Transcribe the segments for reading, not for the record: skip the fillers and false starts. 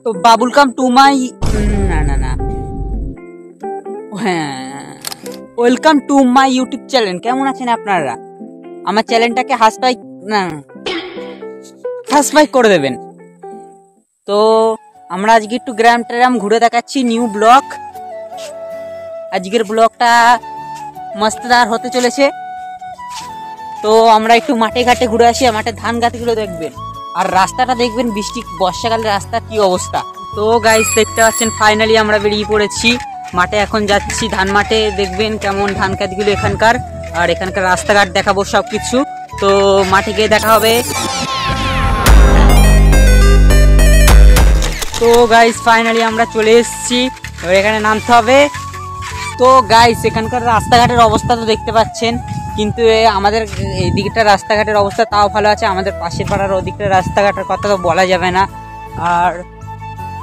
তো Babul come to my না হ্যাঁ, welcome to my YouTube channel. কেমন আছেন আপনারা? আমার চ্যানেলটাকে সাবস্ক্রাইব করে দেবেন। তো আমরা আজকে একটু গ্রাম ট্রাম ঘুরে দেখাচ্ছি, নিউ ব্লগ। আজকের ব্লগটা মস্তদার হতে চলেছে। তো আমরা একটু মাঠে ঘাটে ঘুরে আসি, মাঠে ধান গাছগুলো দেখবেন, আর রাস্তাটা দেখবেন, বর্ষাকালে রাস্তার কি অবস্থা। তো গাইস দেখতে পাচ্ছেন ফাইনালি আমরা বেরিয়ে পড়েছি মাঠে, এখন যাচ্ছি ধান মাঠে। দেখবেন কেমন ধান গাছগুলো এখানকার, আর এখানকার রাস্তাঘাট দেখাবো সবকিছু। তো মাঠে গিয়ে দেখা হবে। তো গাইস ফাইনালি আমরা চলে এসেছি, এবার এখানে নামতে হবে। তো গাইস এখানকার রাস্তাঘাটের অবস্থা তো দেখতে পাচ্ছেন, কিন্তু আমাদের এই দিকটা রাস্তাঘাটের অবস্থা তাও ভালো আছে, আমাদের পাশের পাড়ার ওদিকটা রাস্তাঘাটের কথা তো বলা যাবে না। আর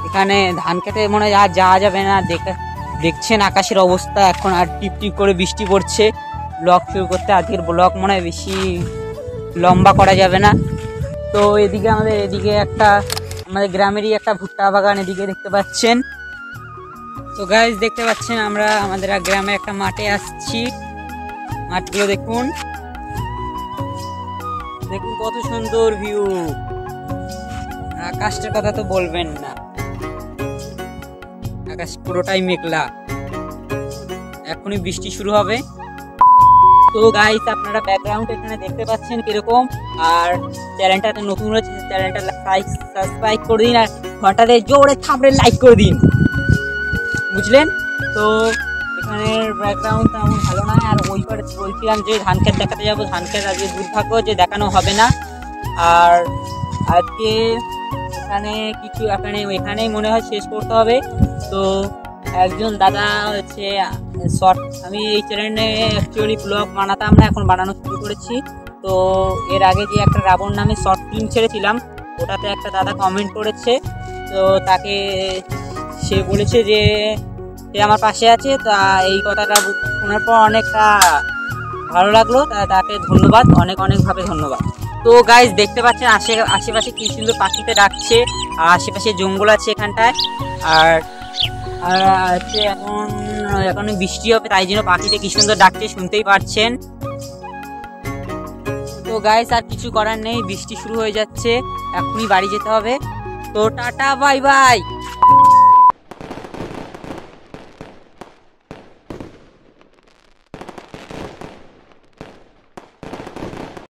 এখানে ধান খেতে মনে হয় আর যাওয়া যাবে না। দেখছেন আকাশের অবস্থা, এখন আর টিপ টিপ করে বৃষ্টি পড়ছে। ব্লগ শুরু করতে আজকের ব্লগ মনে হয় বেশি লম্বা করা যাবে না। তো এদিকে আমাদের গ্রামেরই একটা ভুট্টা বাগান এদিকে দেখতে পাচ্ছেন। তো গাইস দেখতে পাচ্ছেন আমরা আমাদের গ্রামে একটা মাঠে আসছি। মাঠগুলো দেখুন কত সুন্দর ভিউ। আকাশটার কথা তো বলবেন না, আকাশ পুরোটাই মেঘলা, এখনই বৃষ্টি শুরু হবে। তো গাইস আপনারা ব্যাকগ্রাউন্ড এখানে দেখতে পাচ্ছেন কিরকম, আর চ্যানেলটাতে নতুন হয়েছে, চ্যানেলটা সাবস্ক্রাইব করে দিন, আর ঘন্টাতে জোরে থাপড়ে লাইক করে দিন, বুঝলেন? তো এখানে ব্যাকগ্রাউন্ড তেমন ভালো নয়। আর ওই পারে বলছিলাম যে ধান ক্ষেত দেখাতে যাবো, ধান ক্ষেত আজকে দুর্ভাগ্য যে দেখানো হবে না। আর আজকে এখানেই মনে হয় শেষ করতে হবে। তো একজন দাদা হচ্ছে আমি এই চ্যানেলে অ্যাকচুয়ালি ব্লগ বানাতাম না, এখন বানানো শুরু করেছি। তো এর আগে যে একটা রাবণ নামে শর্ট ফিল্ম ছেড়েছিলাম, ওটাতে একটা দাদা কমেন্ট করেছে। তো সে বলেছে যে সে আমার পাশে আছে। তা এই কথাটা শোনার পর অনেকটা ভালো লাগলো, তাকে ধন্যবাদ, অনেকভাবে ধন্যবাদ। তো গাইস দেখতে পাচ্ছেন আশেপাশে কি সুন্দর পাখিতে ডাকছে, আর আশেপাশে জঙ্গল আছে এখানটায়। আর হচ্ছে এখন বৃষ্টি হবে, তাই জন্য পাখিতে কি সুন্দর ডাকছে শুনতেই পাচ্ছেন। তো গাইস আর কিছু করার নেই, বৃষ্টি শুরু হয়ে যাচ্ছে, এখনই বাড়ি যেতে হবে। তো টাটা বাই বাই।